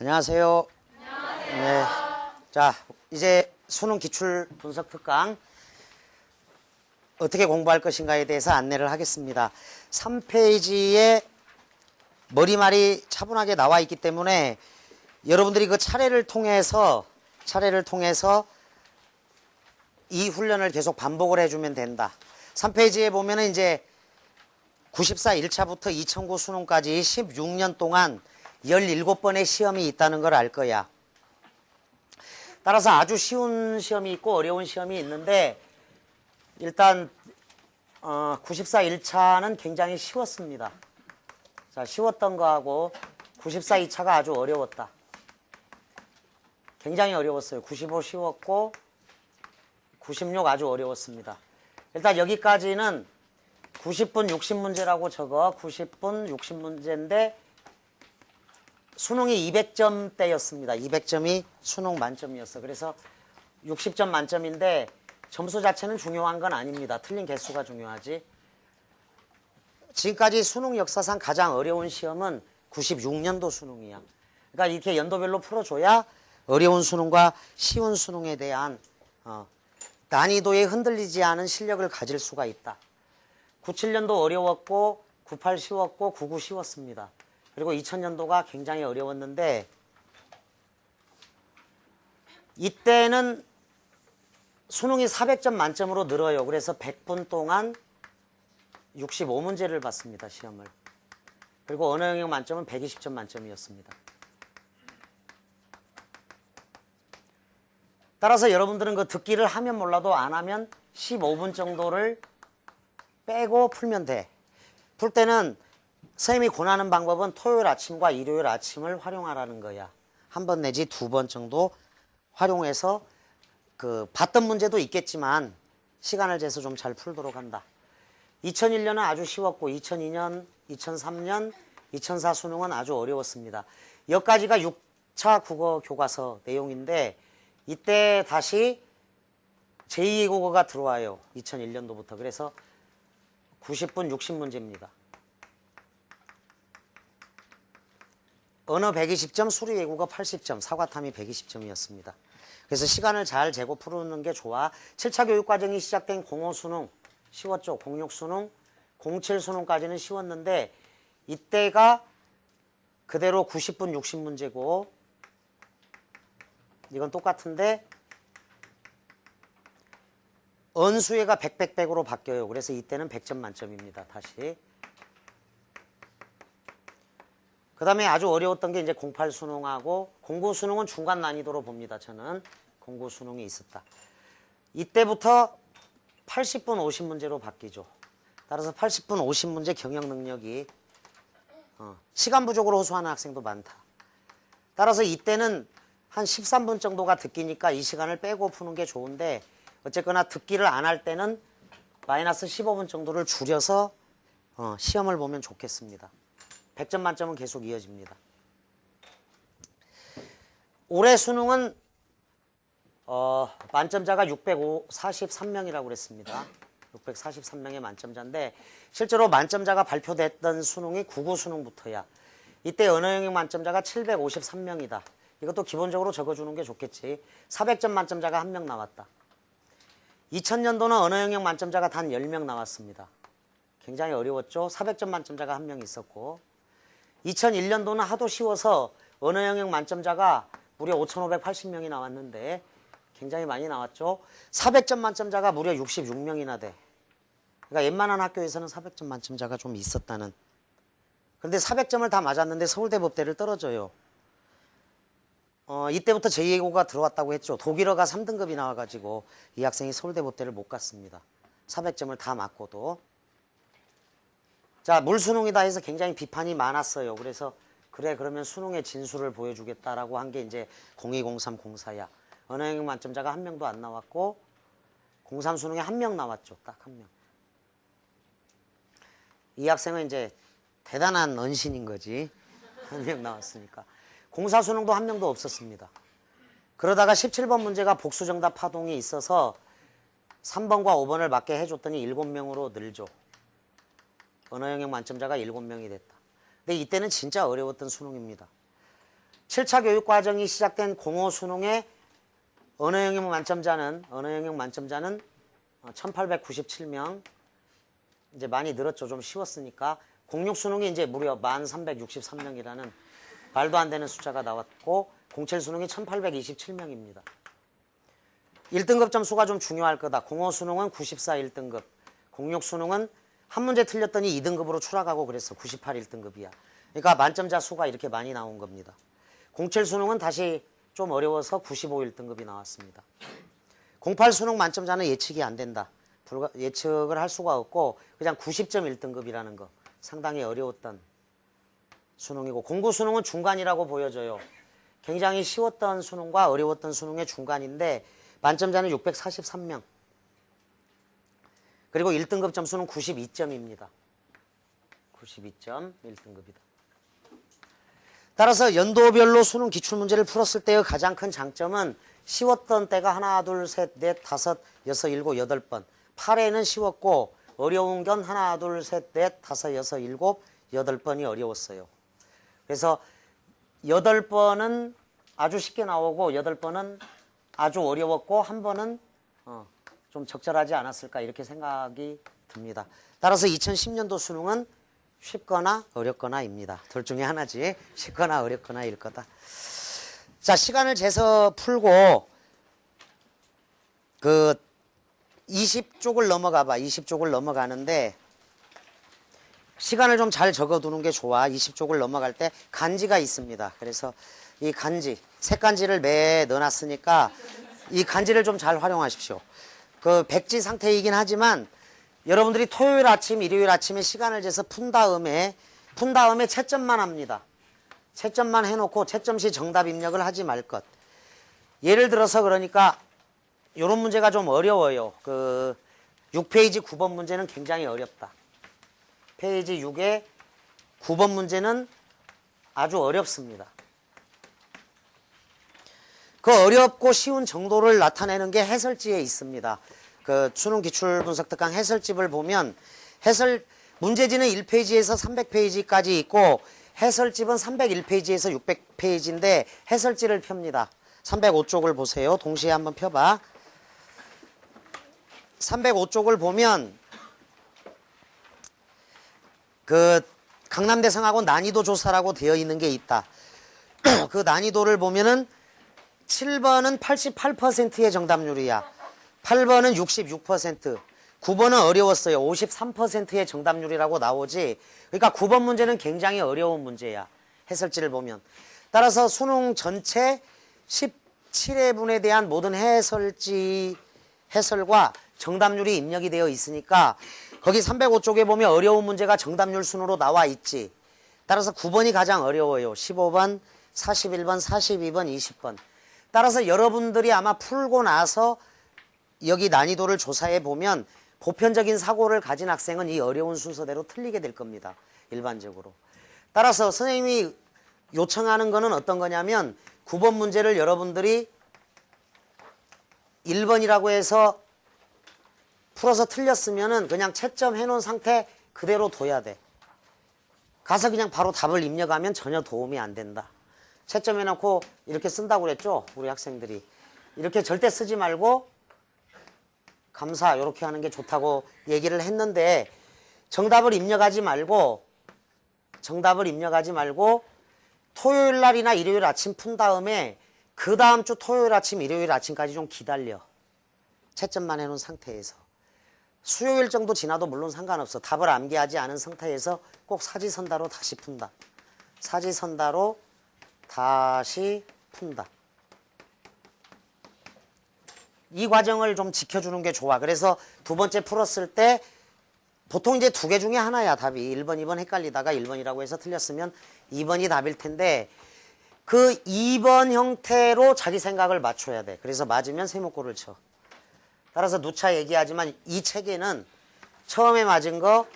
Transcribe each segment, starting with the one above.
안녕하세요. 안녕하세요. 네. 자, 이제 수능 기출 분석 특강 어떻게 공부할 것인가에 대해서 안내를 하겠습니다. 3페이지에 머리말이 차분하게 나와 있기 때문에 여러분들이 그 차례를 통해서 이 훈련을 계속 반복을 해주면 된다. 3페이지에 보면은 이제 94 1차부터 2009 수능까지 16년 동안 17번의 시험이 있다는 걸 알 거야. 따라서 아주 쉬운 시험이 있고 어려운 시험이 있는데 일단 94 1차는 굉장히 쉬웠습니다. 자, 쉬웠던 거하고 94 2차가 아주 어려웠다. 굉장히 어려웠어요. 95 쉬웠고 96 아주 어려웠습니다. 일단 여기까지는 90분 60문제라고 적어 90분 60문제인데 수능이 200점대였습니다. 200점이 수능 만점이었어. 그래서 60점 만점인데 점수 자체는 중요한 건 아닙니다. 틀린 개수가 중요하지. 지금까지 수능 역사상 가장 어려운 시험은 96년도 수능이야. 그러니까 이렇게 연도별로 풀어줘야 어려운 수능과 쉬운 수능에 대한 난이도에 흔들리지 않은 실력을 가질 수가 있다. 97년도 어려웠고 98 쉬웠고 99 쉬웠습니다. 그리고 2000년도가 굉장히 어려웠는데 이때는 수능이 400점 만점으로 늘어요. 그래서 100분 동안 65문제를 봤습니다. 시험을. 그리고 언어 영역 만점은 120점 만점이었습니다. 따라서 여러분들은 그 듣기를 하면 몰라도 안 하면 15분 정도를 빼고 풀면 돼. 풀 때는 선생님이 권하는 방법은 토요일 아침과 일요일 아침을 활용하라는 거야. 한 번 내지 두 번 정도 활용해서 그 봤던 문제도 있겠지만 시간을 재서 좀 잘 풀도록 한다. 2001년은 아주 쉬웠고 2002년, 2003년, 2004 수능은 아주 어려웠습니다. 여기까지가 6차 국어 교과서 내용인데 이때 다시 제2외 국어가 들어와요. 2001년도부터. 그래서 90분 60문제입니다. 언어 120점, 수리 외국어 80점, 사과탐이 120점이었습니다. 그래서 시간을 잘 재고 푸는 게 좋아. 7차 교육과정이 시작된 05 수능 쉬웠죠. 06 수능, 07 수능까지는 쉬웠는데 이때가 그대로 90분 60문제고 이건 똑같은데 언수회가 100으로 바뀌어요. 그래서 이때는 100점 만점입니다. 다시. 그 다음에 아주 어려웠던 게 이제 08 수능하고 09 수능은 중간 난이도로 봅니다. 저는 09 수능이 있었다. 이때부터 80분 50문제로 바뀌죠. 따라서 80분 50문제 경영 능력이 시간 부족으로 호소하는 학생도 많다. 따라서 이때는 한 13분 정도가 듣기니까 이 시간을 빼고 푸는 게 좋은데 어쨌거나 듣기를 안 할 때는 마이너스 15분 정도를 줄여서 시험을 보면 좋겠습니다. 100점 만점은 계속 이어집니다. 올해 수능은 만점자가 643명이라고 그랬습니다. 643명의 만점자인데 실제로 만점자가 발표됐던 수능이 99 수능부터야. 이때 언어 영역 만점자가 753명이다. 이것도 기본적으로 적어주는 게 좋겠지. 400점 만점자가 1명 나왔다. 2000년도는 언어 영역 만점자가 단 10명 나왔습니다. 굉장히 어려웠죠. 400점 만점자가 1명 있었고 2001년도는 하도 쉬워서 언어 영역 만점자가 무려 5580명이 나왔는데 굉장히 많이 나왔죠. 400점 만점자가 무려 66명이나 돼. 그러니까 웬만한 학교에서는 400점 만점자가 좀 있었다는. 그런데 400점을 다 맞았는데 서울대 법대를 떨어져요. 이때부터 제2외국어가 들어왔다고 했죠. 독일어가 3등급이 나와가지고 이 학생이 서울대 법대를 못 갔습니다. 400점을 다 맞고도. 자, 물수능이다 해서 굉장히 비판이 많았어요. 그래서 그래 그러면 수능의 진수를 보여주겠다라고 한 게 이제 02, 03, 04야. 언어 영역 만점자가 1명도 안 나왔고 03 수능에 1명 나왔죠. 딱 1명. 이 학생은 이제 대단한 언신인 거지. 1명 나왔으니까. 04 수능도 1명도 없었습니다. 그러다가 17번 문제가 복수정답 파동이 있어서 3번과 5번을 맞게 해줬더니 7명으로 늘죠. 언어 영역 만점자가 7명이 됐다. 근데 이때는 진짜 어려웠던 수능입니다. 7차 교육 과정이 시작된 05 수능의 언어 영역 만점자는 1897명. 이제 많이 늘었죠. 좀 쉬웠으니까. 06 수능이 이제 무려 1363명이라는 말도 안 되는 숫자가 나왔고 07 수능이 1827명입니다. 1등급 점수가 좀 중요할 거다. 05 수능은 94 1등급, 06 수능은 한 문제 틀렸더니 2등급으로 추락하고 그랬어. 98 1등급이야. 그러니까 만점자 수가 이렇게 많이 나온 겁니다. 07 수능은 다시 좀 어려워서 95 1등급이 나왔습니다. 08 수능 만점자는 예측이 안 된다. 예측을 할 수가 없고 그냥 90점 1등급이라는 거. 상당히 어려웠던 수능이고 09 수능은 중간이라고 보여져요. 굉장히 쉬웠던 수능과 어려웠던 수능의 중간인데 만점자는 643명. 그리고 1등급 점수는 92점입니다. 92점 1등급이다. 따라서 연도별로 수능 기출문제를 풀었을 때의 가장 큰 장점은 쉬웠던 때가 하나, 둘, 셋, 넷, 다섯, 여섯, 일곱, 여덟 번. 8회는 쉬웠고 어려운 건 하나, 둘, 셋, 넷, 다섯, 여섯, 일곱, 여덟 번이 어려웠어요. 그래서 8번은 아주 쉽게 나오고 8번은 아주 어려웠고 한 번은 좀 적절하지 않았을까 이렇게 생각이 듭니다. 따라서 2010년도 수능은 쉽거나 어렵거나입니다. 둘 중에 하나지. 쉽거나 어렵거나일 거다. 자, 시간을 재서 풀고 그 20쪽을 넘어가 봐. 20쪽을 넘어가는데 시간을 좀 잘 적어두는 게 좋아. 20쪽을 넘어갈 때 간지가 있습니다. 그래서 이 간지, 색간지를 매에 넣어놨으니까 이 간지를 좀 잘 활용하십시오. 그 백지 상태이긴 하지만 여러분들이 토요일 아침, 일요일 아침에 시간을 재서 푼 다음에 채점만 합니다. 채점만 해놓고 채점 시 정답 입력을 하지 말 것. 예를 들어서 그러니까 이런 문제가 좀 어려워요. 그 6페이지 9번 문제는 굉장히 어렵다. 페이지 6의 9번 문제는 아주 어렵습니다. 그 어렵고 쉬운 정도를 나타내는 게 해설지에 있습니다. 그 수능 기출 분석 특강 해설집을 보면 문제지는 1페이지에서 300페이지까지 있고 해설집은 301페이지에서 600페이지인데 해설지를 펴니다. 305쪽을 보세요. 동시에 한번 펴봐. 305쪽을 보면 그 강남대성하고 난이도 조사라고 되어 있는 게 있다. 그 난이도를 보면은 7번은 88%의 정답률이야. 8번은 66%, 9번은 어려웠어요. 53%의 정답률이라고 나오지. 그러니까 9번 문제는 굉장히 어려운 문제야. 해설지를 보면. 따라서 수능 전체 17회분에 대한 모든 해설과 정답률이 입력이 되어 있으니까 거기 305쪽에 보면 어려운 문제가 정답률 순으로 나와 있지. 따라서 9번이 가장 어려워요. 15번, 41번, 42번, 20번. 따라서 여러분들이 아마 풀고 나서 여기 난이도를 조사해 보면 보편적인 사고를 가진 학생은 이 어려운 순서대로 틀리게 될 겁니다. 일반적으로. 따라서 선생님이 요청하는 거는 어떤 거냐면 9번 문제를 여러분들이 1번이라고 해서 풀어서 틀렸으면은 그냥 채점해 놓은 상태 그대로 둬야 돼. 가서 그냥 바로 답을 입력하면 전혀 도움이 안 된다. 채점해 놓고 이렇게 쓴다고 그랬죠? 우리 학생들이. 이렇게 절대 쓰지 말고 감사 이렇게 하는 게 좋다고 얘기를 했는데 정답을 입력하지 말고 토요일 날이나 일요일 아침 푼 다음에 그 다음 주 토요일 아침, 일요일 아침까지 좀 기다려. 채점만 해놓은 상태에서. 수요일 정도 지나도 물론 상관없어. 답을 암기하지 않은 상태에서 꼭 사지선다로 다시 푼다. 사지선다로 다시 푼다. 이 과정을 좀 지켜주는 게 좋아. 그래서 두 번째 풀었을 때 보통 이제 두 개 중에 하나야 답이. 1번, 2번 헷갈리다가 1번이라고 해서 틀렸으면 2번이 답일 텐데 그 2번 형태로 자기 생각을 맞춰야 돼. 그래서 맞으면 세모꼴을 쳐. 따라서 누차 얘기하지만 이 책에는 처음에 맞은 거,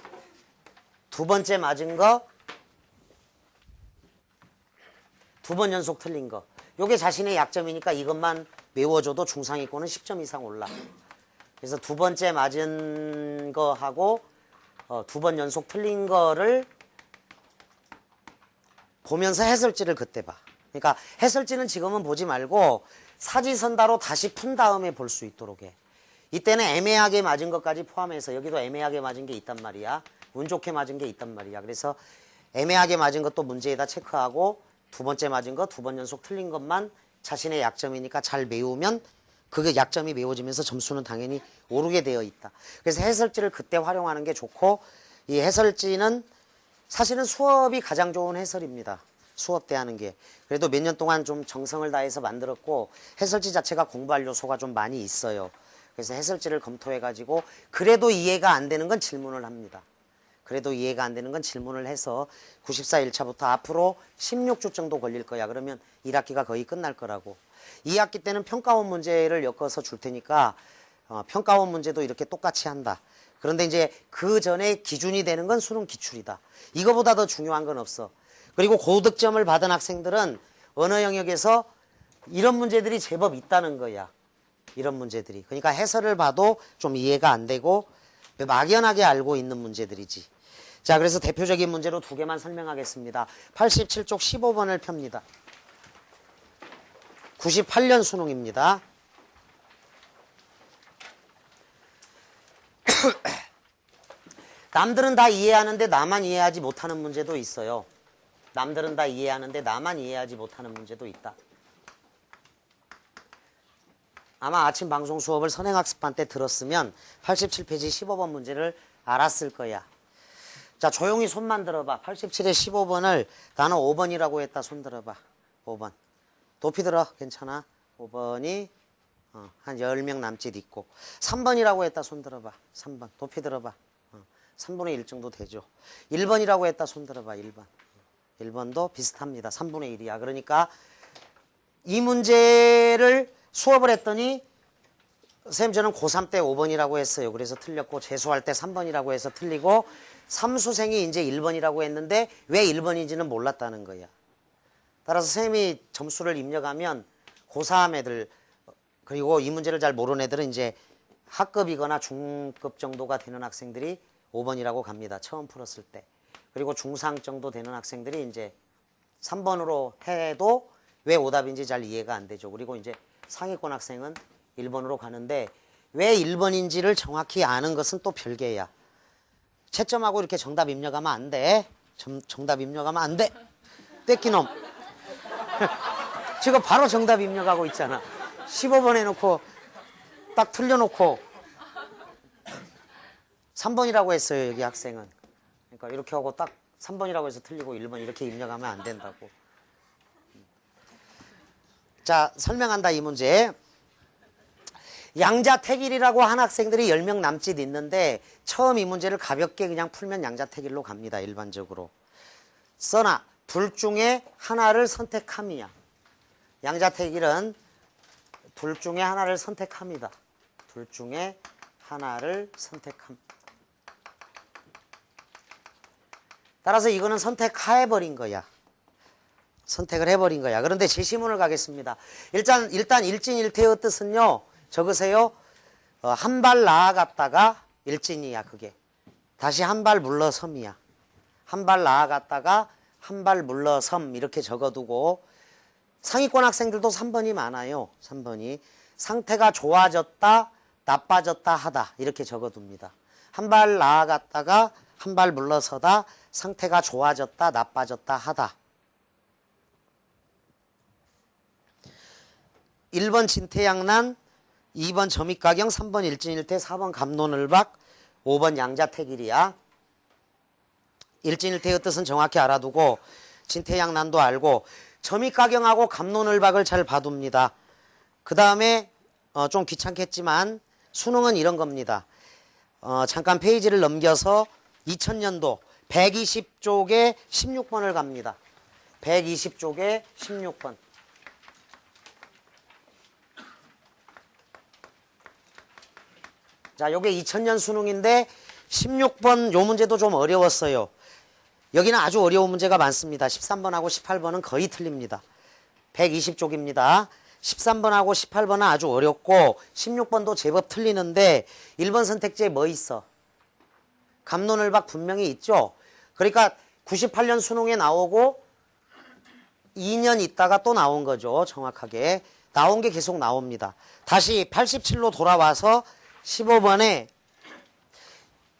두 번째 맞은 거, 두 번 연속 틀린 거. 요게 자신의 약점이니까 이것만 외워줘도 중상위권은 10점 이상 올라. 그래서 두 번째 맞은 거하고 두 번 연속 틀린 거를 보면서 해설지를 그때 봐. 그러니까 해설지는 지금은 보지 말고 사지선다로 다시 푼 다음에 볼 수 있도록 해. 이때는 애매하게 맞은 것까지 포함해서 여기도 애매하게 맞은 게 있단 말이야. 운 좋게 맞은 게 있단 말이야. 그래서 애매하게 맞은 것도 문제에다 체크하고 두 번째 맞은 거 두 번 연속 틀린 것만 자신의 약점이니까 잘 메우면 그게 약점이 메워지면서 점수는 당연히 오르게 되어 있다. 그래서 해설지를 그때 활용하는 게 좋고 이 해설지는 사실은 수업이 가장 좋은 해설입니다. 수업 때 하는 게. 그래도 몇 년 동안 좀 정성을 다해서 만들었고 해설지 자체가 공부할 요소가 좀 많이 있어요. 그래서 해설지를 검토해가지고 그래도 이해가 안 되는 건 질문을 합니다. 그래도 이해가 안 되는 건 질문을 해서 94 1차부터 앞으로 16주 정도 걸릴 거야. 그러면 1학기가 거의 끝날 거라고. 2학기 때는 평가원 문제를 엮어서 줄 테니까 평가원 문제도 이렇게 똑같이 한다. 그런데 이제 그 전에 기준이 되는 건 수능 기출이다. 이거보다 더 중요한 건 없어. 그리고 고득점을 받은 학생들은 언어 영역에서 이런 문제들이 제법 있다는 거야. 이런 문제들이. 그러니까 해설을 봐도 좀 이해가 안 되고 막연하게 알고 있는 문제들이지. 자, 그래서 대표적인 문제로 두 개만 설명하겠습니다. 87쪽 15번을 펴니다. 98년 수능입니다. 남들은 다 이해하는데 나만 이해하지 못하는 문제도 있어요. 남들은 다 이해하는데 나만 이해하지 못하는 문제도 있다. 아마 아침 방송 수업을 선행학습반 때 들었으면 87페이지 15번 문제를 알았을 거야. 자, 조용히 손만 들어봐. 87에 15번을 나는 5번이라고 했다. 손 들어봐. 5번. 높이 들어. 괜찮아. 5번이 한 10명 남짓 있고 3번이라고 했다. 손 들어봐. 3번. 높이 들어봐. 3분의 1 정도 되죠. 1번이라고 했다. 손 들어봐. 1번. 1번도 비슷합니다. 3분의 1이야. 그러니까 이 문제를 수업을 했더니 선생님 저는 고3 때 5번이라고 했어요. 그래서 틀렸고 재수할 때 3번이라고 해서 틀리고 삼수생이 이제 1번이라고 했는데 왜 1번인지는 몰랐다는 거야. 따라서 선생님이 점수를 입력하면 고3 애들 그리고 이 문제를 잘 모르는 애들은 이제 학급이거나 중급 정도가 되는 학생들이 5번이라고 갑니다. 처음 풀었을 때. 그리고 중3 정도 되는 학생들이 이제 3번으로 해도 왜 오답인지 잘 이해가 안 되죠. 그리고 이제 상위권 학생은 1번으로 가는데 왜 1번인지를 정확히 아는 것은 또 별개야. 채점하고 이렇게 정답 입력하면 안 돼. 정답 입력하면 안 돼. 떼끼놈. 지금 바로 정답 입력하고 있잖아. 15번 해놓고 딱 틀려놓고 3번이라고 했어요. 여기 학생은. 그러니까 이렇게 하고 딱 3번이라고 해서 틀리고 1번 이렇게 입력하면 안 된다고. 자, 설명한다 이 문제. 양자택일이라고 한 학생들이 10명 남짓 있는데 처음 이 문제를 가볍게 그냥 풀면 양자택일로 갑니다. 일반적으로. 써나 둘 중에 하나를 선택함이야. 양자택일은 둘 중에 하나를 선택합니다. 둘 중에 하나를 선택함. 따라서 이거는 선택해버린 거야. 선택을 해버린 거야. 그런데 제시문을 가겠습니다. 일단 일진일퇴의 뜻은요. 적으세요. 한 발 나아갔다가 일진이야. 그게. 다시 한 발 물러섬이야. 한 발 나아갔다가 한 발 물러섬 이렇게 적어두고 상위권 학생들도 3번이 많아요. 3번이. 상태가 좋아졌다, 나빠졌다 하다 이렇게 적어둡니다. 한 발 나아갔다가 한 발 물러서다, 상태가 좋아졌다, 나빠졌다 하다. 1번 진퇴양난, 2번 점입가경, 3번 일진일퇴, 4번 갑론을박, 5번 양자택일이야. 일진일퇴의 뜻은 정확히 알아두고 진퇴양난도 알고 점입가경하고 갑론을박을 잘 봐둡니다. 그 다음에 좀 귀찮겠지만 수능은 이런 겁니다. 잠깐 페이지를 넘겨서 2000년도 120쪽에 16번을 갑니다. 120쪽에 16번. 자, 요게 2000년 수능인데 16번 요 문제도 좀 어려웠어요. 여기는 아주 어려운 문제가 많습니다. 13번하고 18번은 거의 틀립니다. 120쪽입니다. 13번하고 18번은 아주 어렵고 16번도 제법 틀리는데 1번 선택지에 뭐 있어? 갑론을박 분명히 있죠. 그러니까 98년 수능에 나오고 2년 있다가 또 나온 거죠. 정확하게. 나온 게 계속 나옵니다. 다시 87로 돌아와서 15번에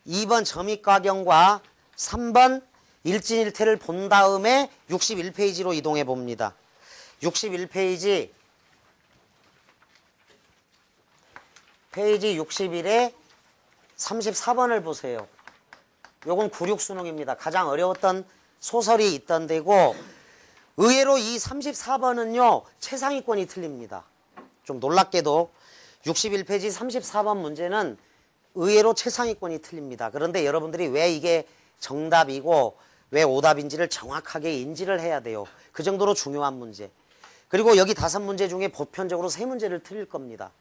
2번 점입가경과 3번 일진일퇴를 본 다음에 61페이지로 이동해 봅니다. 61페이지 페이지 61에 34번을 보세요. 요건 96 수능입니다. 가장 어려웠던 소설이 있던 데고 의외로 이 34번은요. 최상위권이 틀립니다. 좀 놀랍게도 61페이지 34번 문제는 의외로 최상위권이 틀립니다. 그런데 여러분들이 왜 이게 정답이고 왜 오답인지를 정확하게 인지를 해야 돼요. 그 정도로 중요한 문제. 그리고 여기 5문제 중에 보편적으로 3문제를 틀릴 겁니다.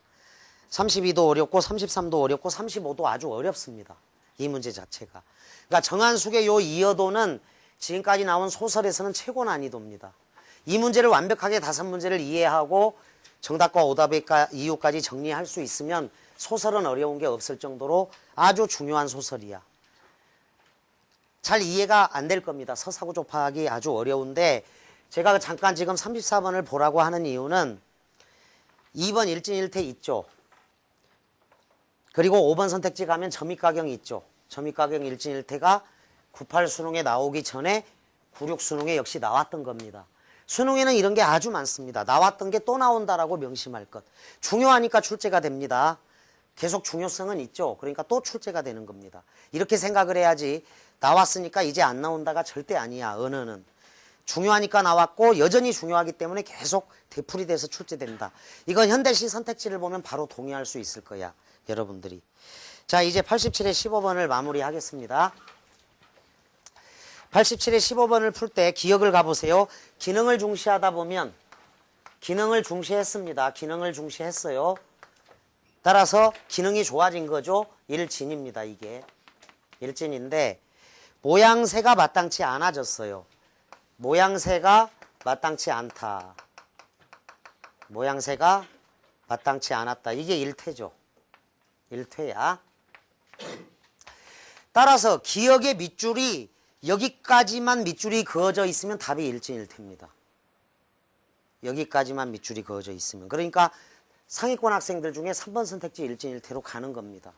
32도 어렵고 33도 어렵고 35도 아주 어렵습니다. 이 문제 자체가. 그러니까 정한숙의 요 이어도는 지금까지 나온 소설에서는 최고 난이도입니다. 이 문제를 완벽하게 5문제를 이해하고 정답과 오답의 이유까지 정리할 수 있으면 소설은 어려운 게 없을 정도로 아주 중요한 소설이야. 잘 이해가 안 될 겁니다. 서사구조 파악이 아주 어려운데 제가 잠깐 지금 34번을 보라고 하는 이유는 2번 일진일퇴 있죠. 그리고 5번 선택지 가면 점입가경이 있죠. 점입가경 일진일퇴가 98 수능에 나오기 전에 96 수능에 역시 나왔던 겁니다. 수능에는 이런 게 아주 많습니다. 나왔던 게 또 나온다라고 명심할 것. 중요하니까 출제가 됩니다. 계속 중요성은 있죠. 그러니까 또 출제가 되는 겁니다. 이렇게 생각을 해야지 나왔으니까 이제 안 나온다가 절대 아니야. 언어는. 중요하니까 나왔고 여전히 중요하기 때문에 계속 되풀이돼서 출제된다. 이건 현대시 선택지를 보면 바로 동의할 수 있을 거야. 여러분들이. 자, 이제 87의 15번을 마무리하겠습니다. 87의 15번을 풀 때 기억을 가보세요. 기능을 중시하다 보면 기능을 중시했습니다. 기능을 중시했어요. 따라서 기능이 좋아진 거죠. 일진입니다. 이게. 일진인데 모양새가 마땅치 않아졌어요. 모양새가 마땅치 않다. 모양새가 마땅치 않았다. 이게 일퇴죠. 일퇴야. 따라서 기억의 밑줄이 여기까지만 밑줄이 그어져 있으면 답이 일진일퇴입니다. 여기까지만 밑줄이 그어져 있으면. 그러니까 상위권 학생들 중에 3번 선택지 일진일퇴로 가는 겁니다.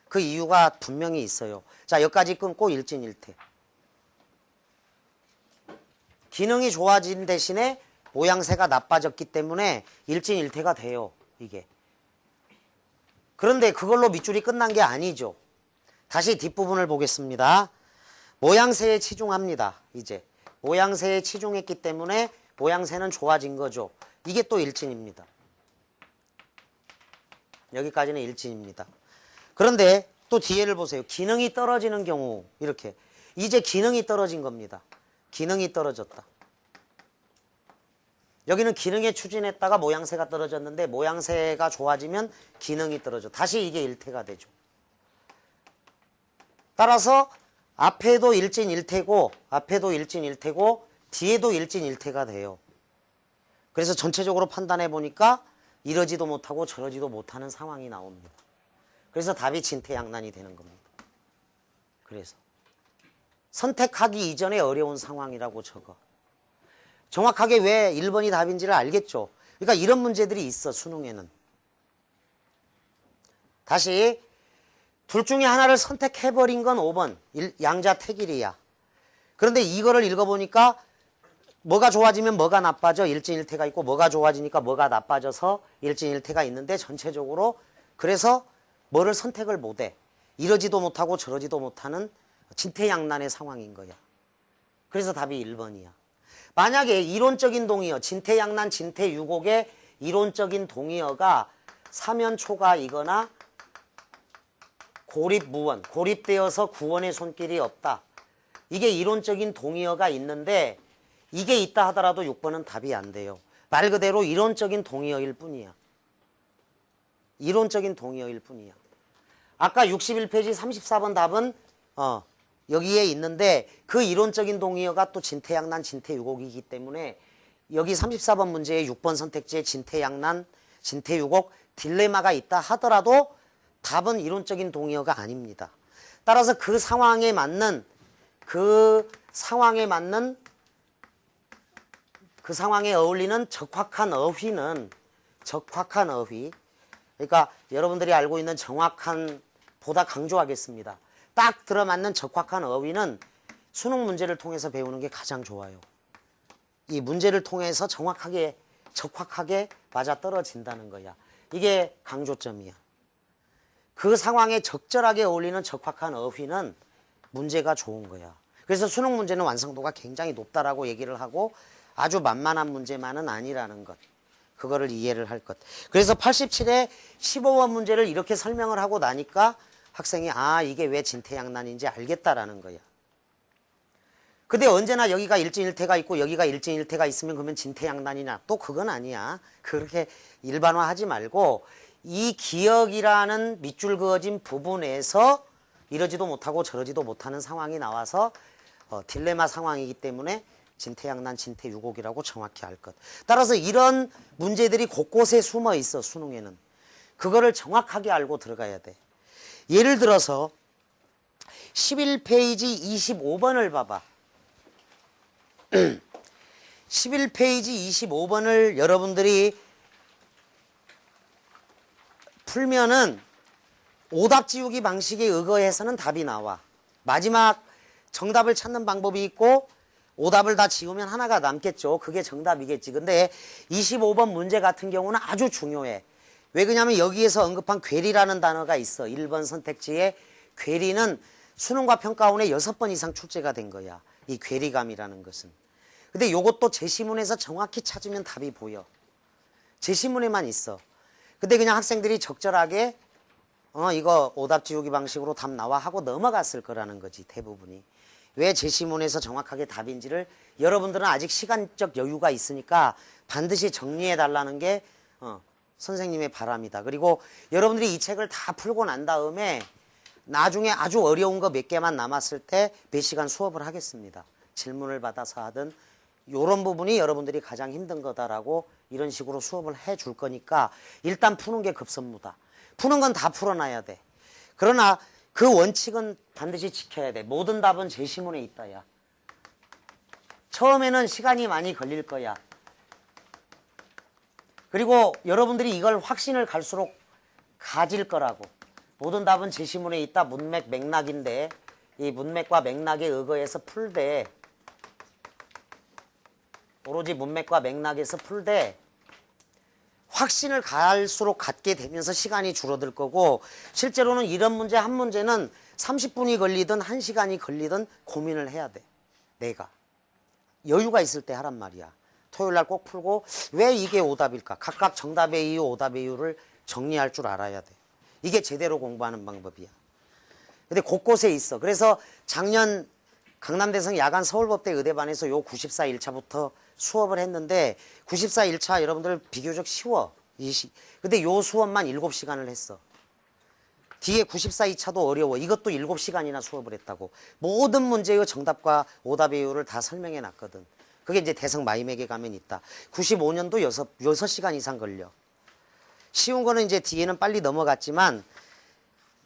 그 이유가 분명히 있어요. 자, 여기까지 끊고 일진일퇴. 기능이 좋아진 대신에 모양새가 나빠졌기 때문에 일진일퇴가 돼요. 이게. 그런데 그걸로 밑줄이 끝난 게 아니죠. 다시 뒷부분을 보겠습니다. 모양새에 치중합니다. 이제 모양새에 치중했기 때문에 모양새는 좋아진 거죠. 이게 또 일진입니다. 여기까지는 일진입니다. 그런데 또 뒤에를 보세요. 기능이 떨어지는 경우 이렇게 이제 기능이 떨어진 겁니다. 기능이 떨어졌다. 여기는 기능에 추진했다가 모양새가 떨어졌는데 모양새가 좋아지면 기능이 떨어져. 다시 이게 일퇴가 되죠. 따라서 앞에도 일진일퇴고 앞에도 일진일퇴고 뒤에도 일진일퇴가 돼요. 그래서 전체적으로 판단해 보니까 이러지도 못하고 저러지도 못하는 상황이 나옵니다. 그래서 답이 진퇴양난이 되는 겁니다. 그래서 선택하기 이전에 어려운 상황이라고 적어. 정확하게 왜 1번이 답인지를 알겠죠. 그러니까 이런 문제들이 있어. 수능에는. 다시 둘 중에 하나를 선택해버린 건 5번 양자택일이야. 그런데 이거를 읽어보니까 뭐가 좋아지면 뭐가 나빠져 일진일퇴가 있고 뭐가 좋아지니까 뭐가 나빠져서 일진일퇴가 있는데 전체적으로 그래서 뭐를 선택을 못해. 이러지도 못하고 저러지도 못하는 진퇴양난의 상황인 거야. 그래서 답이 1번이야. 만약에 이론적인 동의어 진퇴양난 진퇴유곡의 이론적인 동의어가 사면초가이거나 고립무원, 고립되어서 구원의 손길이 없다. 이게 이론적인 동의어가 있는데 이게 있다 하더라도 6번은 답이 안 돼요. 말 그대로 이론적인 동의어일 뿐이야. 이론적인 동의어일 뿐이야. 아까 61페이지 34번 답은 여기에 있는데 그 이론적인 동의어가 또 진퇴양난, 진퇴유곡이기 때문에 여기 34번 문제의 6번 선택지에 진퇴양난, 진퇴유곡 딜레마가 있다 하더라도 답은 이론적인 동의어가 아닙니다. 따라서 그 상황에 맞는 그 그 상황에 어울리는 적확한 어휘는 적확한 어휘. 그러니까 여러분들이 알고 있는 정확한 보다 강조하겠습니다. 딱 들어맞는 적확한 어휘는 수능 문제를 통해서 배우는 게 가장 좋아요. 이 문제를 통해서 정확하게 적확하게 맞아떨어진다는 거야. 이게 강조점이야. 그 상황에 적절하게 어울리는 적확한 어휘는 문제가 좋은 거야. 그래서 수능 문제는 완성도가 굉장히 높다라고 얘기를 하고 아주 만만한 문제만은 아니라는 것. 그거를 이해를 할 것. 그래서 87에 15번 문제를 이렇게 설명을 하고 나니까 학생이 아 이게 왜 진퇴양난인지 알겠다라는 거야. 근데 언제나 여기가 일진일퇴가 있고 여기가 일진일퇴가 있으면 그러면 진퇴양난이냐? 또 그건 아니야. 그렇게 일반화하지 말고 이 기억이라는 밑줄 그어진 부분에서 이러지도 못하고 저러지도 못하는 상황이 나와서 딜레마 상황이기 때문에 진퇴양난, 진퇴유곡이라고 정확히 알 것. 따라서 이런 문제들이 곳곳에 숨어 있어, 수능에는. 그거를 정확하게 알고 들어가야 돼. 예를 들어서 11페이지 25번을 봐봐. 11페이지 25번을 여러분들이 풀면은 오답 지우기 방식에 의거해서는 답이 나와. 마지막 정답을 찾는 방법이 있고 오답을 다 지우면 하나가 남겠죠. 그게 정답이겠지. 근데 25번 문제 같은 경우는 아주 중요해. 왜 그러냐면 여기에서 언급한 괴리라는 단어가 있어. 1번 선택지에 괴리는 수능과 평가원에 6번 이상 출제가 된 거야. 이 괴리감이라는 것은. 근데 요것도 제시문에서 정확히 찾으면 답이 보여. 제시문에만 있어. 근데 그냥 학생들이 적절하게 이거 오답 지우기 방식으로 답 나와 하고 넘어갔을 거라는 거지, 대부분이. 왜 제시문에서 정확하게 답인지를 여러분들은 아직 시간적 여유가 있으니까 반드시 정리해 달라는 게 선생님의 바람이다. 그리고 여러분들이 이 책을 다 풀고 난 다음에 나중에 아주 어려운 거 몇 개만 남았을 때 몇 시간 수업을 하겠습니다. 질문을 받아서 하든 요런 부분이 여러분들이 가장 힘든 거다라고 이런 식으로 수업을 해줄 거니까 일단 푸는 게 급선무다. 푸는 건 다 풀어놔야 돼. 그러나 그 원칙은 반드시 지켜야 돼. 모든 답은 제시문에 있다야. 처음에는 시간이 많이 걸릴 거야. 그리고 여러분들이 이걸 확신을 갈수록 가질 거라고. 모든 답은 제시문에 있다. 문맥 맥락인데 이 문맥과 맥락에 의거해서 풀되 오로지 문맥과 맥락에서 풀되 확신을 갈수록 갖게 되면서 시간이 줄어들 거고 실제로는 이런 문제 한 문제는 30분이 걸리든 1시간이 걸리든 고민을 해야 돼. 내가. 여유가 있을 때 하란 말이야. 토요일날 꼭 풀고 왜 이게 오답일까? 각각 정답의 이유, 오답의 이유를 정리할 줄 알아야 돼. 이게 제대로 공부하는 방법이야. 근데 곳곳에 있어. 그래서 작년 강남대성 야간 서울법대 의대반에서 요 94 1차부터 수업을 했는데 94 1차 여러분들 비교적 쉬워. 근데 요 수업만 7시간을 했어. 뒤에 94 2차도 어려워. 이것도 7시간이나 수업을 했다고. 모든 문제의 정답과 오답의 이유를 다 설명해 놨거든. 그게 이제 대성 마이맥에 가면 있다. 95년도 6시간 이상 걸려. 쉬운 거는 이제 뒤에는 빨리 넘어갔지만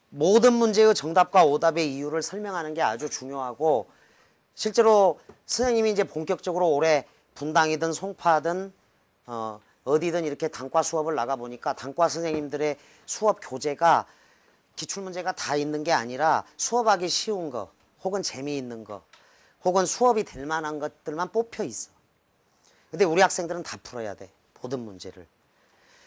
모든 문제의 정답과 오답의 이유를 설명하는 게 아주 중요하고 실제로 선생님이 이제 본격적으로 올해 분당이든 송파든 어디든 이렇게 단과 수업을 나가보니까 단과 선생님들의 수업 교재가 기출문제가 다 있는 게 아니라 수업하기 쉬운 거 혹은 재미있는 거 혹은 수업이 될 만한 것들만 뽑혀 있어. 근데 우리 학생들은 다 풀어야 돼. 모든 문제를.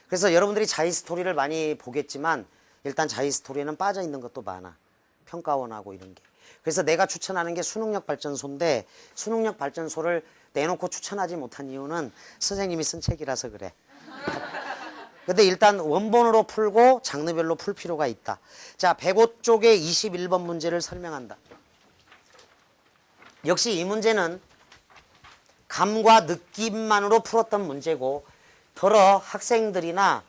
그래서 여러분들이 자이스토리를 많이 보겠지만 일단 자이스토리에는 빠져 있는 것도 많아. 평가원하고 이런 게. 그래서 내가 추천하는 게 수능력 발전소인데 수능력 발전소를 내놓고 추천하지 못한 이유는 선생님이 쓴 책이라서 그래. 근데 일단 원본으로 풀고 장르별로 풀 필요가 있다. 자, 105쪽의 21번 문제를 설명한다. 역시 이 문제는 감과 느낌만으로 풀었던 문제고 더러 학생들이나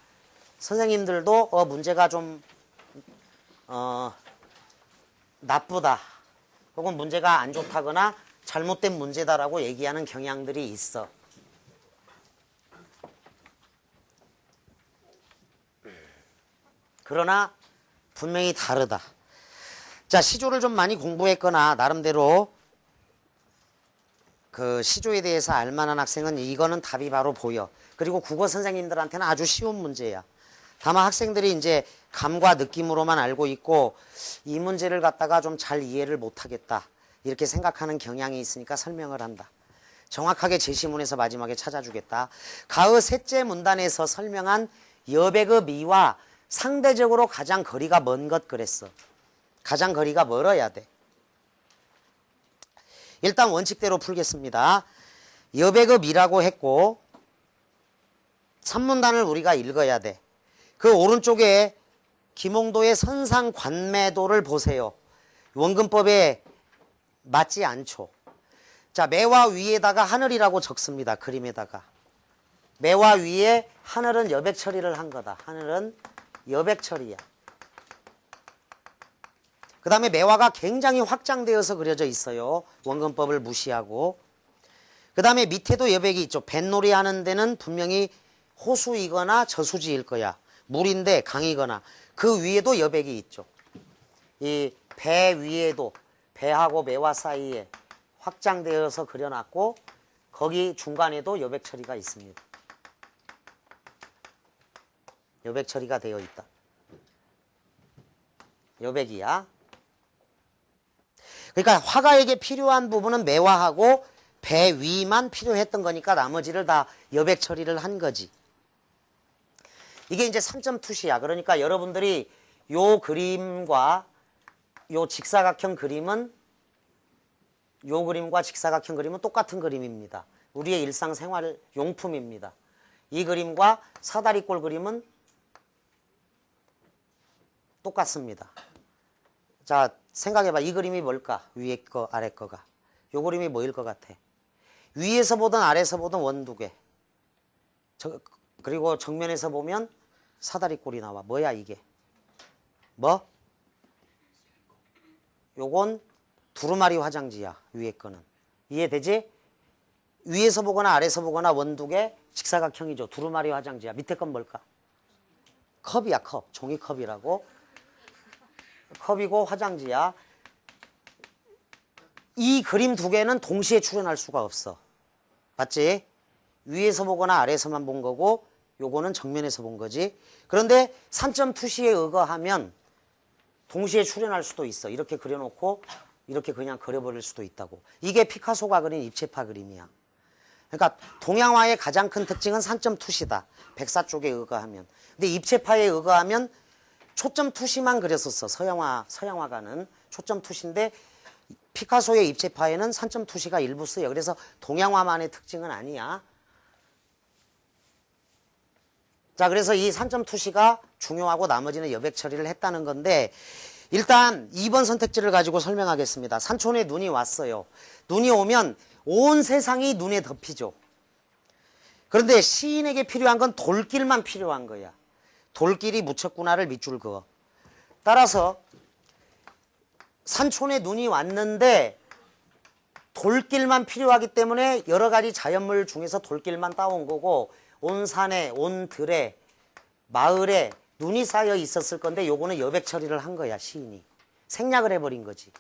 선생님들도 문제가 좀 나쁘다 혹은 문제가 안 좋다거나 잘못된 문제다라고 얘기하는 경향들이 있어. 그러나 분명히 다르다. 자, 시조를 좀 많이 공부했거나 나름대로 그 시조에 대해서 알만한 학생은 이거는 답이 바로 보여. 그리고 국어 선생님들한테는 아주 쉬운 문제야. 다만 학생들이 이제 감과 느낌으로만 알고 있고 이 문제를 갖다가 좀 잘 이해를 못하겠다 이렇게 생각하는 경향이 있으니까 설명을 한다. 정확하게 제시문에서 마지막에 찾아주겠다. 가의 셋째 문단에서 설명한 여백의 미와 상대적으로 가장 거리가 먼 것 그랬어. 가장 거리가 멀어야 돼. 일단 원칙대로 풀겠습니다. 여백의 미라고 했고 3문단을 우리가 읽어야 돼. 그 오른쪽에 김홍도의 선상관매도를 보세요. 원근법에 맞지 않죠. 자, 매와 위에다가 하늘이라고 적습니다. 그림에다가. 매와 위에 하늘은 여백 처리를 한 거다. 하늘은 여백 처리야. 그 다음에 매화가 굉장히 확장되어서 그려져 있어요. 원근법을 무시하고. 그 다음에 밑에도 여백이 있죠. 뱃놀이 하는 데는 분명히 호수이거나 저수지일 거야. 물인데 강이거나. 그 위에도 여백이 있죠. 이 배 위에도 배하고 매화 사이에 확장되어서 그려놨고 거기 중간에도 여백 처리가 있습니다. 여백 처리가 되어 있다. 여백이야. 그러니까 화가에게 필요한 부분은 매화하고 배 위만 필요했던 거니까 나머지를 다 여백 처리를 한 거지. 이게 이제 3점 투시야. 그러니까 여러분들이 요 그림과 요 직사각형 그림은 요 그림과 직사각형 그림은 똑같은 그림입니다. 우리의 일상생활 용품입니다. 이 그림과 사다리꼴 그림은 똑같습니다. 자, 생각해봐. 이 그림이 뭘까? 위에 거, 아래 거가. 요 그림이 뭐일 것 같아? 위에서 보든 아래에서 보든 원두개. 그리고 정면에서 보면 사다리꼴이 나와. 뭐야 이게? 뭐? 요건 두루마리 화장지야. 위에 거는. 이해되지? 위에서 보거나 아래에서 보거나 원두개 직사각형이죠. 두루마리 화장지야. 밑에 건 뭘까? 컵이야. 컵. 종이컵이라고. 컵이고 화장지야. 이 그림 두 개는 동시에 출현할 수가 없어. 맞지? 위에서 보거나 아래에서만 본 거고 요거는 정면에서 본 거지. 그런데 3점 투시에 의거하면 동시에 출현할 수도 있어. 이렇게 그려놓고 이렇게 그냥 그려버릴 수도 있다고. 이게 피카소가 그린 입체파 그림이야. 그러니까 동양화의 가장 큰 특징은 3점 투시다. 백사 쪽에 의거하면. 근데 입체파에 의거하면 초점 투시만 그렸었어. 서양화가는 초점 투시인데 피카소의 입체파에는 3점 투시가 일부 쓰여. 그래서 동양화만의 특징은 아니야. 자, 그래서 이 3점 투시가 중요하고 나머지는 여백 처리를 했다는 건데 일단 2번 선택지를 가지고 설명하겠습니다. 산촌에 눈이 왔어요. 눈이 오면 온 세상이 눈에 덮이죠. 그런데 시인에게 필요한 건 돌길만 필요한 거야. 돌길이 묻혔구나를 밑줄 그어. 따라서 산촌에 눈이 왔는데 돌길만 필요하기 때문에 여러 가지 자연물 중에서 돌길만 따온 거고 온 산에, 온 들에, 마을에 눈이 쌓여 있었을 건데 요거는 여백 처리를 한 거야, 시인이. 생략을 해버린 거지.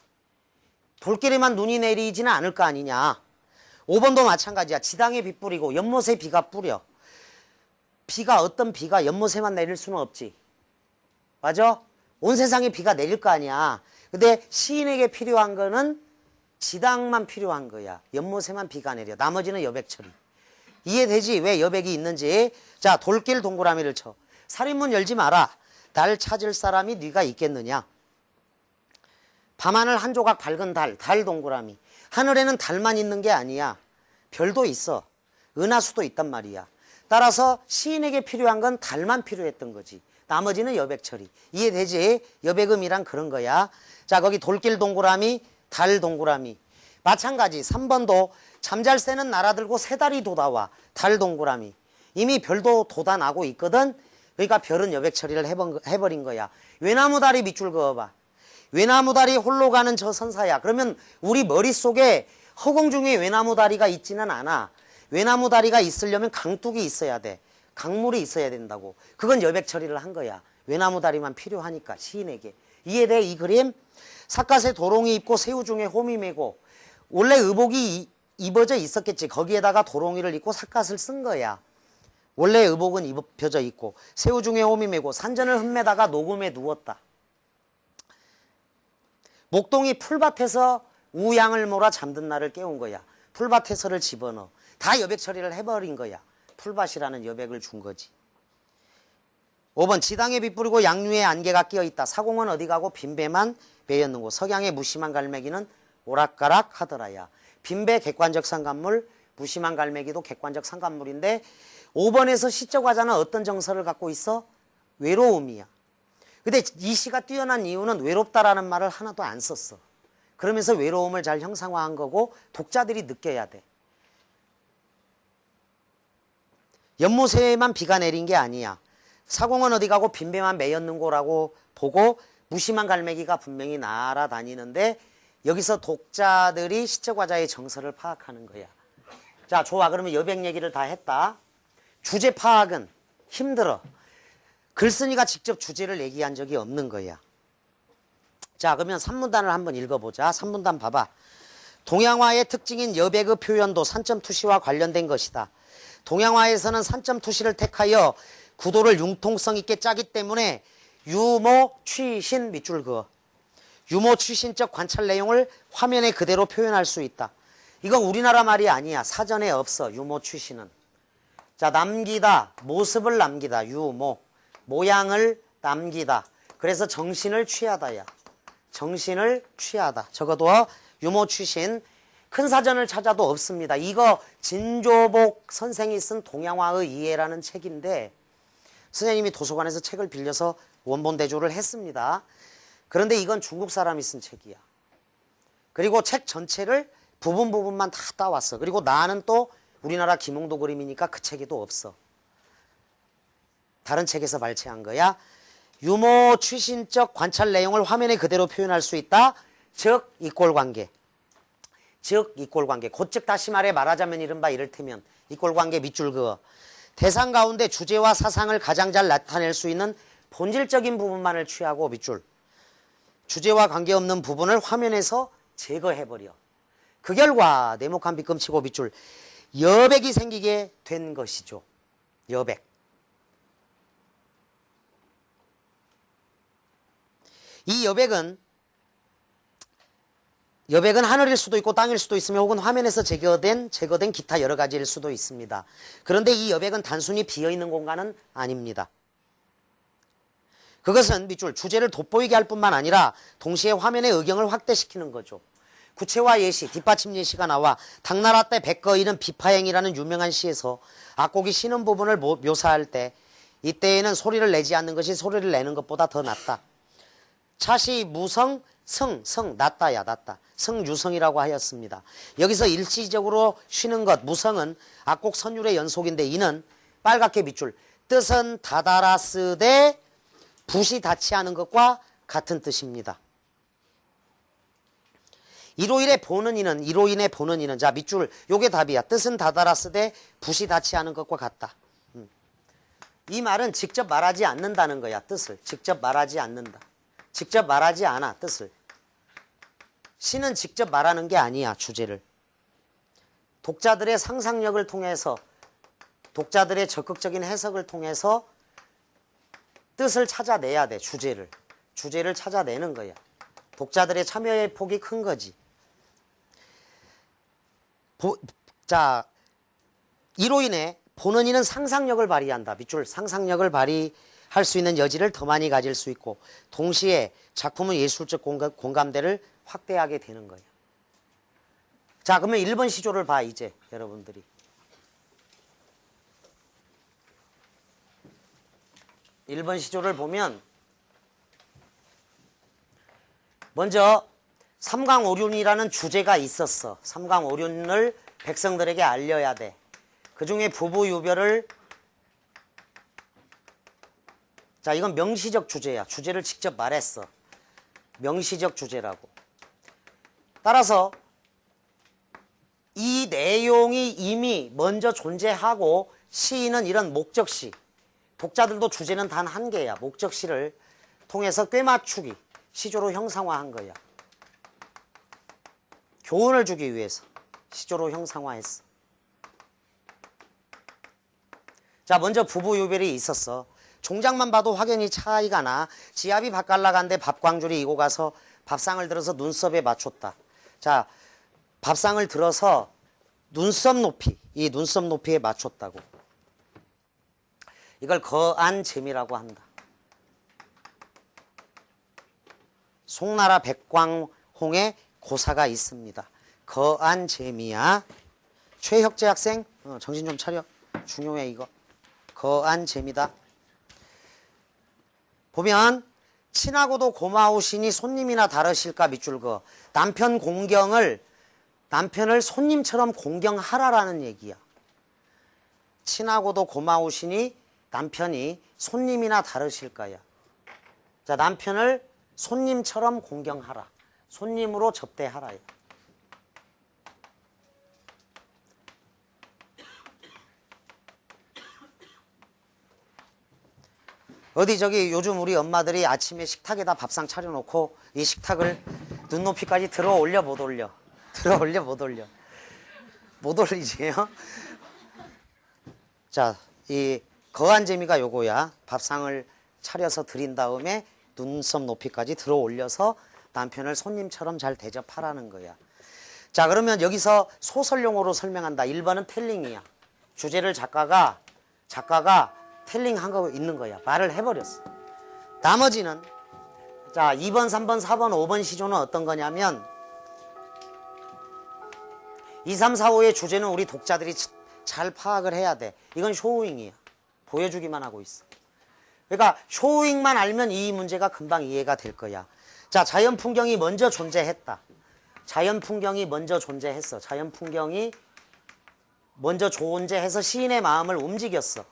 돌길에만 눈이 내리지는 않을 거 아니냐. 5번도 마찬가지야. 지당에 비 뿌리고 연못에 비가 뿌려. 비가 어떤 비가 연못에만 내릴 수는 없지. 맞아? 온 세상에 비가 내릴 거 아니야. 근데 시인에게 필요한 거는 지당만 필요한 거야. 연못에만 비가 내려. 나머지는 여백 처리. 이해되지? 왜 여백이 있는지. 자, 돌길 동그라미를 쳐. 살인문 열지 마라. 달 찾을 사람이 네가 있겠느냐. 밤하늘 한 조각 밝은 달, 달 동그라미. 하늘에는 달만 있는 게 아니야. 별도 있어. 은하수도 있단 말이야. 따라서 시인에게 필요한 건 달만 필요했던 거지. 나머지는 여백 처리. 이해되지? 여백음이란 그런 거야. 자, 거기 돌길 동그라미, 달 동그라미. 마찬가지 3번도 잠잘 새는 날아들고 새 달이 돋아와. 달 동그라미. 이미 별도 돋아나고 있거든. 그러니까 별은 여백 처리를 해버린 거야. 외나무 다리 밑줄 그어봐. 외나무 다리 홀로 가는 저 선사야. 그러면 우리 머릿속에 허공 중에 외나무 다리가 있지는 않아. 외나무 다리가 있으려면 강둑이 있어야 돼. 강물이 있어야 된다고. 그건 여백 처리를 한 거야. 외나무 다리만 필요하니까 시인에게. 이해돼? 이 그림? 삿갓에 도롱이 입고 새우 중에 호미 메고. 원래 의복이 입어져 있었겠지. 거기에다가 도롱이를 입고 삿갓을 쓴 거야. 원래 의복은 입혀져 있고 새우 중에 호미 메고 산전을 흠매다가 녹음에 누웠다. 목동이 풀밭에서 우양을 몰아 잠든 나를 깨운 거야. 풀밭에서를 집어넣어. 다 여백 처리를 해버린 거야. 풀밭이라는 여백을 준 거지. 5번 지당에 빗뿌리고 양류에 안개가 끼어있다. 사공은 어디 가고 빈배만 배였는고 석양의 무심한 갈매기는 오락가락 하더라야. 빈배 객관적 상관물, 무심한 갈매기도 객관적 상관물인데 5번에서 시적 화자는 어떤 정서를 갖고 있어? 외로움이야. 근데 이 시가 뛰어난 이유는 외롭다라는 말을 하나도 안 썼어. 그러면서 외로움을 잘 형상화한 거고 독자들이 느껴야 돼. 연못에만 비가 내린 게 아니야. 사공은 어디 가고 빈배만 매였는고라고 보고 무심한 갈매기가 분명히 날아다니는데 여기서 독자들이 시적화자의 정서를 파악하는 거야. 자, 좋아. 그러면 여백 얘기를 다 했다. 주제 파악은 힘들어. 글쓴이가 직접 주제를 얘기한 적이 없는 거야. 자, 그러면 3문단을 한번 읽어보자. 3문단 봐봐. 동양화의 특징인 여백의 표현도 산점 투시와 관련된 것이다. 동양화에서는 산점 투시를 택하여 구도를 융통성 있게 짜기 때문에 유모, 취신, 밑줄 그어. 유모, 취신적 관찰 내용을 화면에 그대로 표현할 수 있다. 이건 우리나라 말이 아니야. 사전에 없어. 유모, 취신은. 자, 남기다, 모습을 남기다. 유모, 모양을 남기다. 그래서 정신을 취하다야. 정신을 취하다. 적어도 유모, 취신. 큰 사전을 찾아도 없습니다. 이거 진조복 선생이 쓴 동양화의 이해라는 책인데 선생님이 도서관에서 책을 빌려서 원본 대조를 했습니다. 그런데 이건 중국 사람이 쓴 책이야. 그리고 책 전체를 부분만 다 따왔어. 그리고 나는 또 우리나라 김홍도 그림이니까 그 책에도 없어. 다른 책에서 발췌한 거야. 유모 취신적 관찰 내용을 화면에 그대로 표현할 수 있다. 즉 이꼴관계. 즉 이꼴관계. 곧즉 다시 말하자면 이른바 이를테면 이꼴관계 밑줄 그어. 대상 가운데 주제와 사상을 가장 잘 나타낼 수 있는 본질적인 부분만을 취하고 밑줄. 주제와 관계없는 부분을 화면에서 제거해버려. 그 결과 네모칸 빗금치고 밑줄. 여백이 생기게 된 것이죠. 여백. 이 여백은 하늘일 수도 있고 땅일 수도 있으며 혹은 화면에서 제거된 기타 여러 가지일 수도 있습니다. 그런데 이 여백은 단순히 비어있는 공간은 아닙니다. 그것은 밑줄 주제를 돋보이게 할 뿐만 아니라 동시에 화면의 의경을 확대시키는 거죠. 구체화 예시, 뒷받침 예시가 나와 당나라 때 백거인은 비파행이라는 유명한 시에서 악곡이 쉬는 부분을 묘사할 때 이때에는 소리를 내지 않는 것이 소리를 내는 것보다 더 낫다. 차시 무성 성 낫다야 낫다. 성유성이라고 하였습니다. 여기서 일시적으로 쉬는 것 무성은 악곡 선율의 연속인데 이는 빨갛게 밑줄 뜻은 다다라 쓰되 붓이 닿지 않은 것과 같은 뜻입니다. 이로인의 보는 이는 자 밑줄 요게 답이야. 뜻은 다다라 쓰되 붓이 닿지 않은 것과 같다. 이 말은 직접 말하지 않는다는 거야. 뜻을 직접 말하지 않는다. 직접 말하지 않아. 뜻을. 시는 직접 말하는 게 아니야. 주제를. 독자들의 상상력을 통해서 독자들의 적극적인 해석을 통해서 뜻을 찾아내야 돼. 주제를 찾아내는 거야. 독자들의 참여의 폭이 큰 거지. 자, 이로 인해 보는 이는 상상력을 발휘한다. 밑줄 상상력을 발휘할 수 있는 여지를 더 많이 가질 수 있고 동시에 작품의 예술적 공감대를 확대하게 되는 거예요. 자, 그러면 1번 시조를 봐 이제 여러분들이. (1번) 시조를 보면 먼저 삼강오륜이라는 주제가 있었어. 삼강오륜을 백성들에게 알려야 돼. 그 중에 부부유별을 자 이건 명시적 주제야. 주제를 직접 말했어. 명시적 주제라고. 따라서 이 내용이 이미 먼저 존재하고 시인은 이런 목적시 독자들도 주제는 단 한 개야. 목적시를 통해서 꿰맞추기 시조로 형상화한 거야. 교훈을 주기 위해서 시조로 형상화했어. 자, 먼저 부부유별이 있었어. 종작만 봐도 확연히 차이가 나. 지압이 바깔나간데 밥광줄이 이고 가서 밥상을 들어서 눈썹에 맞췄다. 자, 밥상을 들어서 눈썹 높이, 이 눈썹 높이에 맞췄다고. 이걸 거안 재미라고 한다. 송나라 백광홍의 고사가 있습니다. 거안 재미야. 최혁재 학생, 정신 좀 차려. 중요해 이거. 거안 재미다. 보면 친하고도 고마우시니 손님이나 다르실까 밑줄 그어. 남편을 손님처럼 공경하라라는 얘기야. 친하고도 고마우시니 남편이 손님이나 다르실까야. 자, 남편을 손님처럼 공경하라. 손님으로 접대하라야. 어디 저기 요즘 우리 엄마들이 아침에 식탁에다 밥상 차려놓고 이 식탁을 눈높이까지 들어 올려 못 올려? 들어 올려 못 올려? 못 올리지요? 자, 이 거한 재미가 요거야. 밥상을 차려서 드린 다음에 눈썹 높이까지 들어 올려서 남편을 손님처럼 잘 대접하라는 거야. 자, 그러면 여기서 소설용어로 설명한다. 1번은 텔링이야. 주제를 작가가 텔링한 거 있는 거야. 말을 해버렸어. 나머지는 자, 2번, 3번, 4번, 5번 시조는 어떤 거냐면 2, 3, 4, 5의 주제는 우리 독자들이 잘 파악을 해야 돼. 이건 쇼잉이야. 보여주기만 하고 있어. 그러니까 쇼잉만 알면 이 문제가 금방 이해가 될 거야. 자, 자연 풍경이 먼저 존재했다. 자연 풍경이 먼저 존재했어. 자연 풍경이 먼저 존재해서 시인의 마음을 움직였어.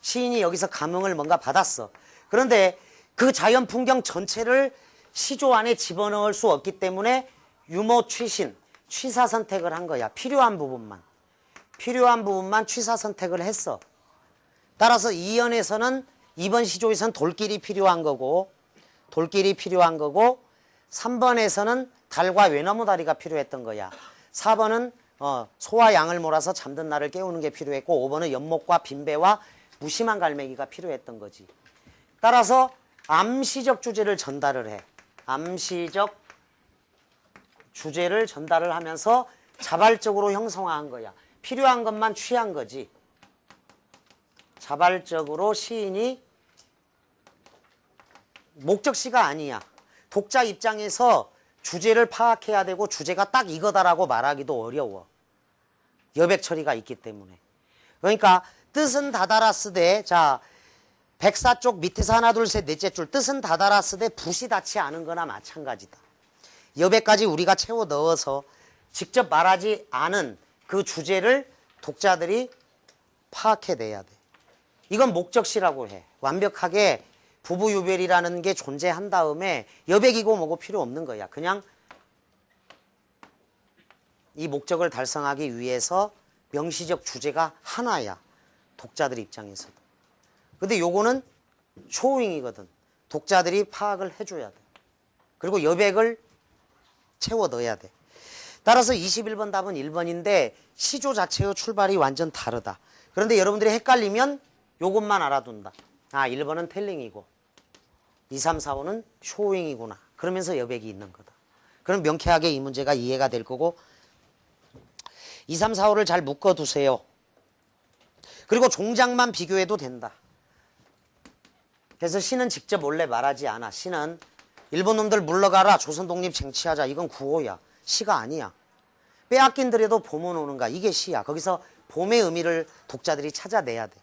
시인이 여기서 감흥을 뭔가 받았어. 그런데 그 자연 풍경 전체를 시조 안에 집어넣을 수 없기 때문에 유머 취신, 취사 선택을 한 거야. 필요한 부분만 취사 선택을 했어. 따라서 2연에서는 2번 시조에서는 돌길이 필요한 거고 3번에서는 달과 외나무 다리가 필요했던 거야. 4번은 소와 양을 몰아서 잠든 나를 깨우는 게 필요했고 5번은 연못과 빈배와 무심한 갈매기가 필요했던 거지. 따라서 암시적 주제를 전달을 해. 암시적 주제를 전달을 하면서 자발적으로 형성화한 거야. 필요한 것만 취한 거지. 자발적으로 시인이 목적시가 아니야. 독자 입장에서 주제를 파악해야 되고 주제가 딱 이거다라고 말하기도 어려워. 여백 처리가 있기 때문에. 그러니까 뜻은 다다라쓰되 자 백사쪽 밑에서 하나 둘 셋 넷째 줄 뜻은 다다라쓰되 붓이 닿지 않은 거나 마찬가지다. 여백까지 우리가 채워 넣어서 직접 말하지 않은 그 주제를 독자들이 파악해내야 돼. 이건 목적시라고 해. 완벽하게 부부유별이라는 게 존재한 다음에 여백이고 뭐고 필요 없는 거야. 그냥 이 목적을 달성하기 위해서 명시적 주제가 하나야. 독자들 입장에서도. 근데 요거는 쇼잉이거든. 독자들이 파악을 해줘야 돼. 그리고 여백을 채워 넣어야 돼. 따라서 21번 답은 1번인데 시조 자체의 출발이 완전 다르다. 그런데 여러분들이 헷갈리면 요것만 알아둔다. 아, 1번은 텔링이고 2, 3, 4, 5는 쇼잉이구나. 그러면서 여백이 있는 거다. 그럼 명쾌하게 이 문제가 이해가 될 거고 2, 3, 4, 5를 잘 묶어두세요. 그리고 종작만 비교해도 된다. 그래서 시는 직접 원래 말하지 않아. 시는 일본 놈들 물러가라. 조선 독립 쟁취하자. 이건 구호야. 시가 아니야. 빼앗긴더라도 봄은 오는가. 이게 시야. 거기서 봄의 의미를 독자들이 찾아내야 돼.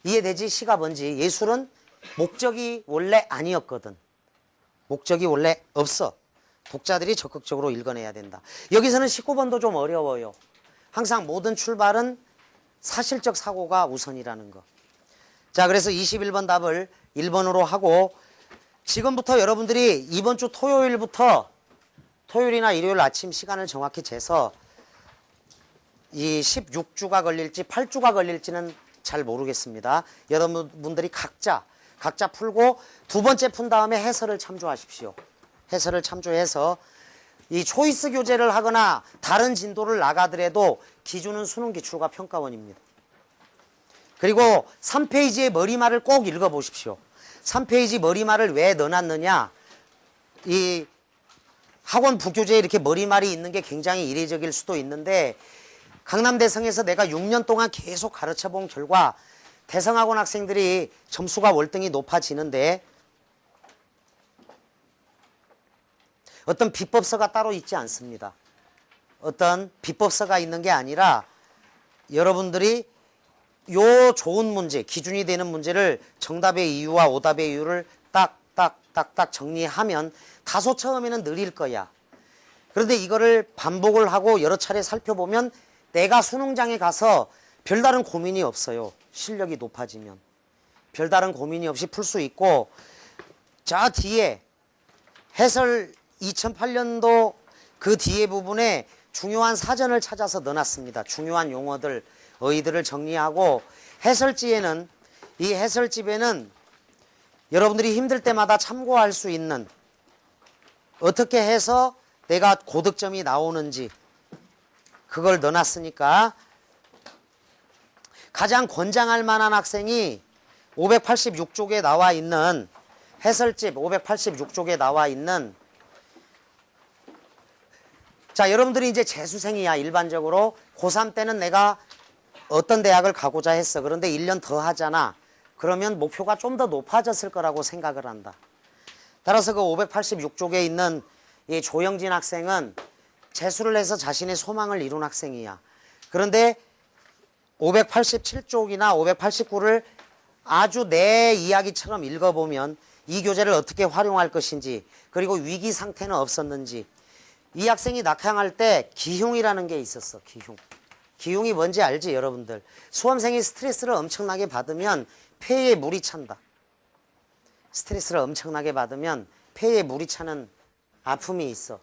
이해되지? 시가 뭔지. 예술은 목적이 원래 아니었거든. 목적이 원래 없어. 독자들이 적극적으로 읽어내야 된다. 여기서는 19번도 좀 어려워요. 항상 모든 출발은 사실적 사고가 우선이라는 거. 자, 그래서 21번 답을 1번으로 하고 지금부터 여러분들이 이번 주 토요일부터 토요일이나 일요일 아침 시간을 정확히 재서 이 16주가 걸릴지 8주가 걸릴지는 잘 모르겠습니다. 여러분들이 각자 풀고 두 번째 푼 다음에 해설을 참조하십시오. 해설을 참조해서 이 초이스 교재를 하거나 다른 진도를 나가더라도 기준은 수능 기출과 평가원입니다. 그리고 3페이지의 머리말을 꼭 읽어보십시오. 3페이지 머리말을 왜 넣어놨느냐. 이 학원 부교재에 이렇게 머리말이 있는 게 굉장히 이례적일 수도 있는데 강남대성에서 내가 6년 동안 계속 가르쳐 본 결과 대성학원 학생들이 점수가 월등히 높아지는데 어떤 비법서가 따로 있지 않습니다. 어떤 비법서가 있는 게 아니라 여러분들이 요 좋은 문제, 기준이 되는 문제를 정답의 이유와 오답의 이유를 딱딱 정리하면 다소 처음에는 느릴 거야. 그런데 이거를 반복을 하고 여러 차례 살펴보면 내가 수능장에 가서 별다른 고민이 없어요. 실력이 높아지면. 별다른 고민이 없이 풀 수 있고 저 뒤에 해설 2008년도 그 뒤에 부분에 중요한 사전을 찾아서 넣어놨습니다. 중요한 용어들, 어휘들을 정리하고 해설지에는 이 해설집에는 여러분들이 힘들 때마다 참고할 수 있는 어떻게 해서 내가 고득점이 나오는지 그걸 넣어놨으니까 가장 권장할 만한 학생이 586쪽에 나와 있는 해설집 586쪽에 나와 있는 자 여러분들이 이제 재수생이야. 일반적으로 고3 때는 내가 어떤 대학을 가고자 했어. 그런데 1년 더 하잖아. 그러면 목표가 좀 더 높아졌을 거라고 생각을 한다. 따라서 그 586쪽에 있는 이 조영진 학생은 재수를 해서 자신의 소망을 이룬 학생이야. 그런데 587쪽이나 589를 아주 내 이야기처럼 읽어보면 이 교재를 어떻게 활용할 것인지 그리고 위기 상태는 없었는지 이 학생이 낙항할 때 기흉이라는 게 있었어. 기흉이 뭔지 알지 여러분들. 수험생이 스트레스를 엄청나게 받으면 폐에 물이 찬다. 스트레스를 엄청나게 받으면 폐에 물이 차는 아픔이 있어.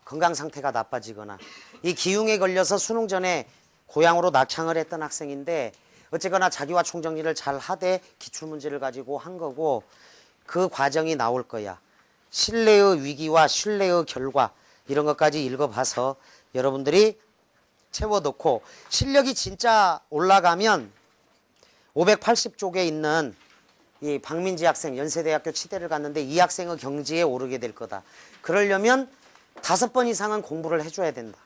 건강 상태가 나빠지거나 이 기흉에 걸려서 수능 전에 고향으로 낙향을 했던 학생인데 어쨌거나 자기와 총정리를 잘 하되 기출문제를 가지고 한 거고 그 과정이 나올 거야. 신뢰의 위기와 신뢰의 결과 이런 것까지 읽어봐서 여러분들이 채워넣고 실력이 진짜 올라가면 580쪽에 있는 이 박민지 학생 연세대학교 치대를 갔는데 이 학생의 경지에 오르게 될 거다. 그러려면 5번 이상은 공부를 해줘야 된다.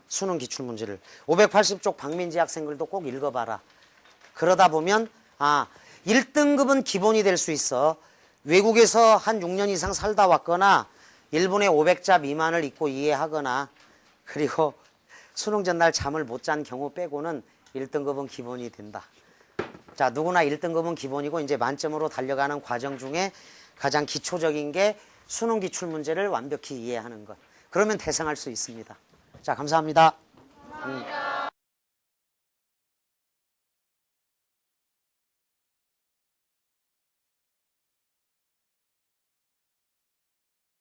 수능 기출문제를 580쪽 박민지 학생들도 꼭 읽어봐라. 그러다 보면 1등급은 기본이 될 수 있어. 외국에서 한 6년 이상 살다 왔거나 일본의 500자 미만을 읽고 이해하거나 그리고 수능 전날 잠을 못 잔 경우 빼고는 1등급은 기본이 된다. 자, 누구나 1등급은 기본이고 이제 만점으로 달려가는 과정 중에 가장 기초적인 게 수능 기출문제를 완벽히 이해하는 것. 그러면 대상할 수 있습니다. 자, 감사합니다.